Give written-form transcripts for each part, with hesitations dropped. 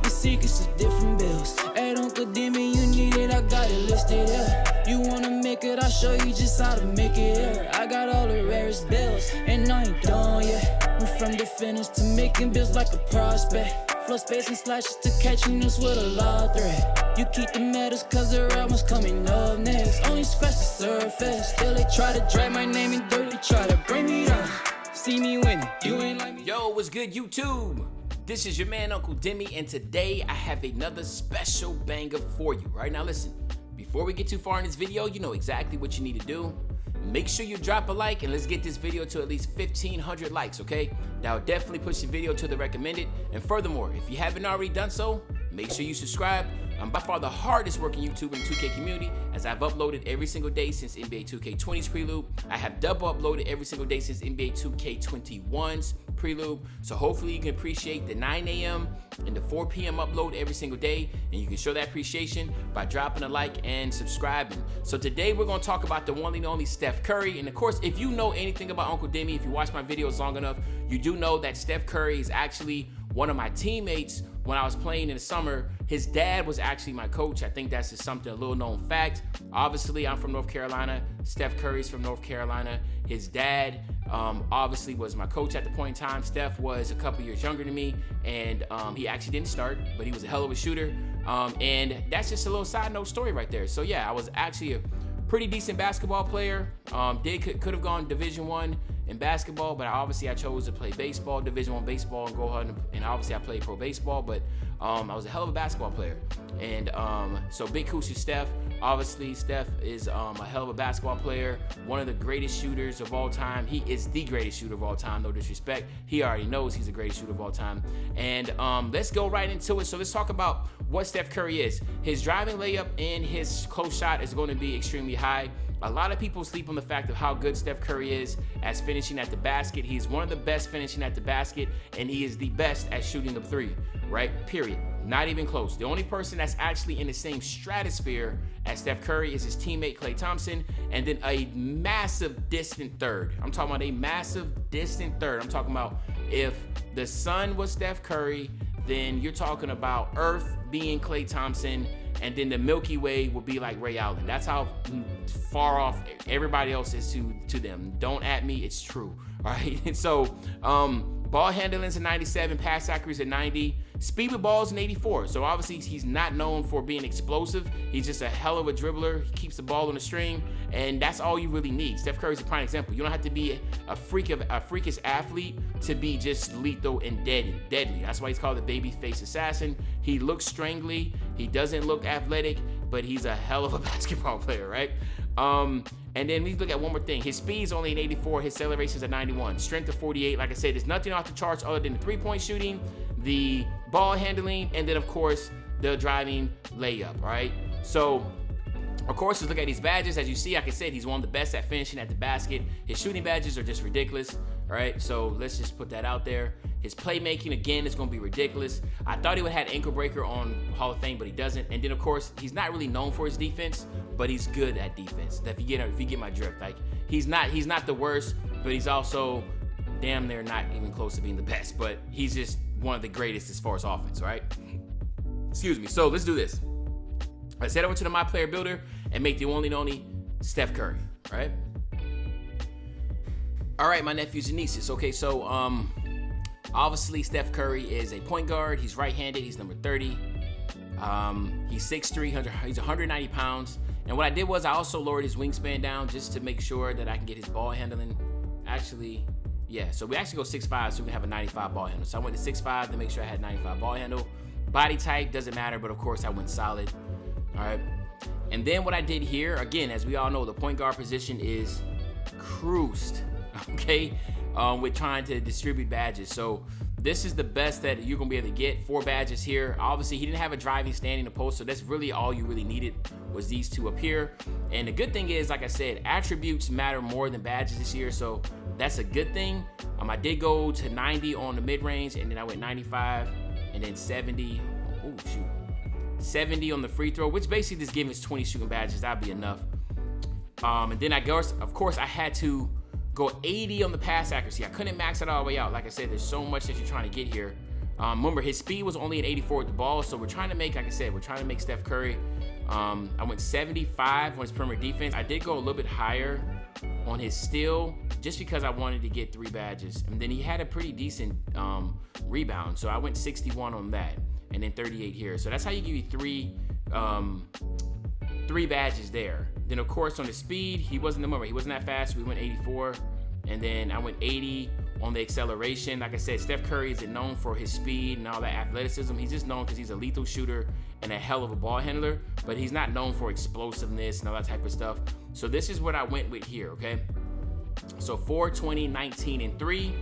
keeping secrets of different bills. At Uncle Demi, you need it, I got it listed here. You wanna make it, I'll show you just how to make it here. I got all the rarest bills, and I ain't done yet. Went from the finish to making bills like a prospect. Flow space and slashes to catching us with a law threat. You keep the medals cause the right one's coming up next. Only scratch the surface, still they try to drag my name in dirt. They try to bring me down, see me winning, you ain't like me. Yo, what's good YouTube? This is your man Uncle Demi, and today I have another special banger for you. Right now listen, before we get too far in this video, you know exactly what you need to do. Make sure you drop a like and let's get this video to at least 1,500 likes, okay? That will definitely push the video to the recommended. And furthermore, if you haven't already done so, make sure you subscribe. I'm by far the hardest working YouTuber in the 2K community, as I've uploaded every single day since NBA 2K20's prelude. I have double uploaded every single day since NBA 2K21's prelude. So hopefully you can appreciate the 9 a.m. and the 4 p.m. upload every single day, and you can show that appreciation by dropping a like and subscribing. So today we're going to talk about the one and only Steph Curry. And of course, if you know anything about Uncle Demi, if you watch my videos long enough, you do know that Steph Curry is actually one of my teammates when I was playing in the summer. His dad was actually my coach. I think that's just something, a little known fact. Obviously, I'm from North Carolina. Steph Curry's from North Carolina. His dad obviously was my coach at the point in time. Steph was a couple years younger than me, and he actually didn't start, but he was a hell of a shooter. And that's just a little side note story right there. So yeah, I was actually a pretty decent basketball player. Could have gone Division I in basketball, but obviously I chose to play baseball, Division I baseball, and go ahead and obviously I played pro baseball, but I was a hell of a basketball player. And so big kudos to Steph. Obviously Steph is a hell of a basketball player, one of the greatest shooters of all time. He is the greatest shooter of all time, no disrespect. He already knows he's the greatest shooter of all time. And let's go right into it. So let's talk about what Steph Curry is. His driving layup and his close shot is going to be extremely high. A lot of people sleep on the fact of how good Steph Curry is as finishing at the basket. He's one of the best finishing at the basket, and he is the best at shooting the three, right? Period. Not even close. The only person that's actually in the same stratosphere as Steph Curry is his teammate Klay Thompson, and then a massive distant third. I'm talking about a massive distant third. I'm talking about if the sun was Steph Curry, then you're talking about Earth being Klay Thompson, and then the Milky Way would be like Ray Allen. That's how far off everybody else is to them. Don't at me, it's true, right? And so ball handling's a 97, pass accuracy at 90, speed with balls an 84. So obviously he's not known for being explosive. He's just a hell of a dribbler. He keeps the ball on the string, and that's all you really need. Steph Curry's a prime example. You don't have to be a freakish athlete to be just lethal and deadly. That's why he's called the babyface assassin. He looks strangly. He doesn't look athletic, but he's a hell of a basketball player, right? And then we look at one more thing. His speed's only an 84. His acceleration's a 91. Strength of 48. Like I said, there's nothing off the charts other than the three-point shooting, the ball handling, and then of course the driving layup, right? So of course, let's look at these badges. As you see, like I said, he's one of the best at finishing at the basket. His shooting badges are just ridiculous, right? So let's just put that out there. His playmaking, again, is going to be ridiculous. I thought he would have had ankle breaker on Hall of Fame, but he doesn't. And then, of course, he's not really known for his defense, but he's good at defense. If you get my drift, like he's not the worst, but he's also damn near not even close to being the best. But he's just one of the greatest as far as offense, right? Excuse me. So let's do this. Let's head over to the My Player Builder and make the one and only Steph Curry, right? All right, my nephews and nieces. Okay, so obviously Steph Curry is a point guard. He's right-handed. He's number 30. He's 6'3", he's 190 pounds. And what I did was I also lowered his wingspan down just to make sure that I can get his ball handling. Actually, yeah, so we actually go 6'5", so we can have a 95 ball handle. So I went to 6'5" to make sure I had 95 ball handle. Body type doesn't matter, but of course I went solid. All right. And then what I did here, again, as we all know, the point guard position is cruised, okay, with trying to distribute badges. So this is the best that you're going to be able to get. 4 badges here. Obviously, he didn't have a driving, standing, and post, so that's really all you really needed was these two up here. And the good thing is, like I said, attributes matter more than badges this year, so that's a good thing. I did go to 90 on the mid-range, and then I went 95, and then 70. Oh, shoot. 70 on the free throw, which basically just gave us 20 shooting badges. That'd be enough. And then of course, I had to go 80 on the pass accuracy. I couldn't max it all the way out. Like I said, there's so much that you're trying to get here. Remember, his speed was only an 84 with the ball, so we're trying to make, like I said, we're trying to make Steph Curry. I went 75 on his perimeter defense. I did go a little bit higher on his steal just because I wanted to get 3 badges. And then he had a pretty decent rebound, so I went 61 on that, and then 38 here. So that's how you give you 3 badges there. Then of course on the speed, he wasn't that fast. We went 84, and then I went 80 on the acceleration. Like I said, Steph Curry isn't known for his speed and all that athleticism. He's just known because he's a lethal shooter and a hell of a ball handler, but he's not known for explosiveness and all that type of stuff. So this is what I went with here, okay? So 4, 20, 19, and 3.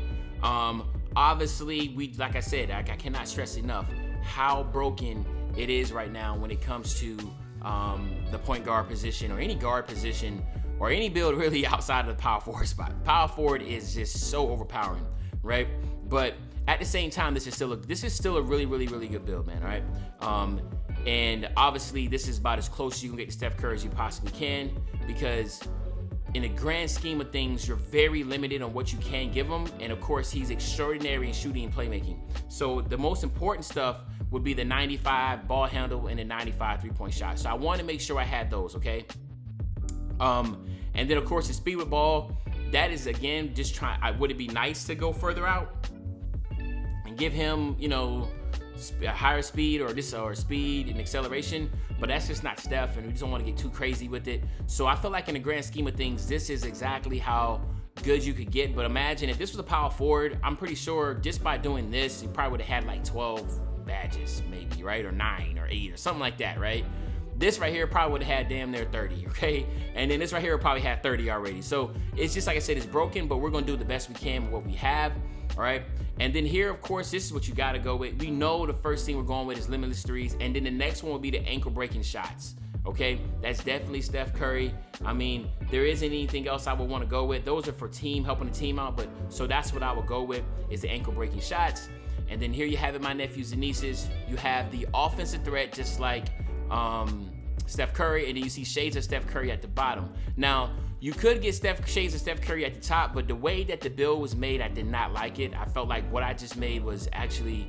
Obviously, like I said, I cannot stress enough how broken it is right now when it comes to the point guard position or any guard position or any build really outside of the power forward spot. Power forward is just so overpowering, right? But at the same time, this is still a really, really, really good build, man, all right? And obviously, this is about as close as you can get to Steph Curry as you possibly can, because in the grand scheme of things, you're very limited on what you can give him. And of course, he's extraordinary in shooting and playmaking. So the most important stuff would be the 95 ball handle and the 95 3-point shot. So I want to make sure I had those, okay? And then of course the speed with ball, that is again, just would it be nice to go further out and give him, you know, a higher speed or speed and acceleration, but that's just not Steph, and we just don't want to get too crazy with it. So I feel like in the grand scheme of things, this is exactly how good you could get. But imagine if this was a power forward, I'm pretty sure just by doing this, he probably would have had like 12 badges maybe, right? Or 9 or 8 or something like that, right? This right here probably would have had damn near 30, okay? And then this right here probably had 30 already. So it's just, like I said, it's broken, but we're gonna do the best we can with what we have, all right? And then here, of course, this is what you gotta go with. We know the first thing we're going with is Limitless Threes, and then the next one will be the ankle-breaking shots, okay? That's definitely Steph Curry. I mean, there isn't anything else I would wanna go with. Those are for helping the team out, but so that's what I would go with, is the ankle-breaking shots. And then here you have it, my nephews and nieces. You have the offensive threat, just like Steph Curry, and then you see shades of Steph Curry at the bottom. Now, you could get shades of Steph Curry at the top, but the way that the build was made, I did not like it. I felt like what I just made was actually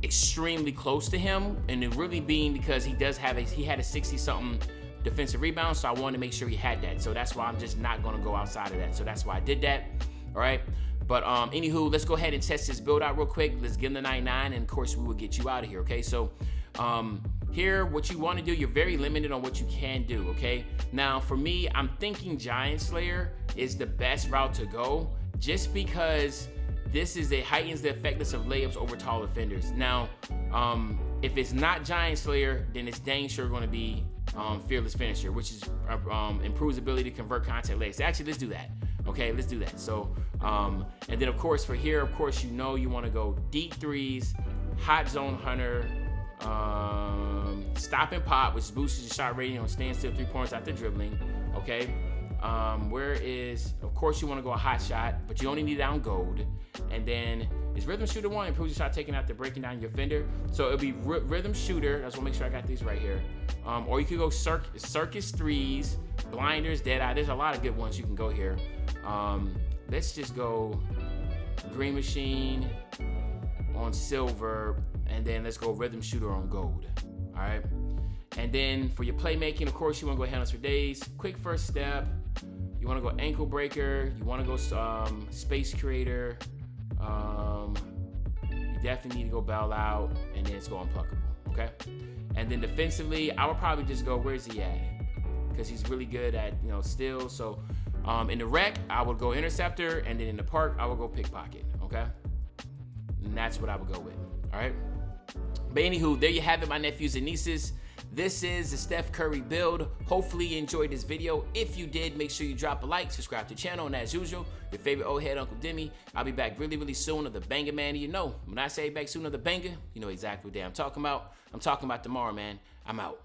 extremely close to him, and it really being because he had a 60-something defensive rebound, so I wanted to make sure he had that. So that's why I'm just not gonna go outside of that. So that's why I did that, all right? But anywho, let's go ahead and test this build out real quick. Let's give him the 99, and of course we will get you out of here, okay? So here, what you want to do, you're very limited on what you can do, okay? Now, for me, I'm thinking Giant Slayer is the best route to go, just because it heightens the effectiveness of layups over tall defenders. Now, if it's not Giant Slayer, then it's dang sure going to be Fearless Finisher, which is improves ability to convert contact layups. Actually, let's do that. Okay, let's do that. So, and then of course for here, of course, you know you want to go deep threes, hot zone hunter, stop and pop, which boosts your shot rating on standstill 3-pointers after dribbling. Okay, of course you want to go a hot shot, but you only need it on gold. And then is rhythm shooter 1, improves your shot taken after breaking down your fender. So it'll be rhythm shooter. I just want to make sure I got these right here. Or you could go circus threes, blinders, dead eye. There's a lot of good ones you can go here. Let's just go green machine on silver, and then let's go rhythm shooter on gold. All right. And then for your playmaking, of course, you want to go handles for days, quick first step. You want to go ankle breaker. You want to go space creator. You definitely need to go bail out, and then it's go unpluckable. Okay. And then defensively, I would probably just go, where's he at? Because he's really good at, steals. So in the rec, I would go interceptor, and then in the park, I would go pickpocket. Okay. And that's what I would go with. All right. But anywho, there you have it, my nephews and nieces. This is the Steph Curry build. Hopefully you enjoyed this video. If you did, make sure you drop a like, subscribe to the channel, and as usual, your favorite old head, Uncle Demi. I'll be back really, really soon of the banger, man. You know, when I say back soon of the banger, you know exactly what day I'm talking about. I'm talking about tomorrow, man. I'm out.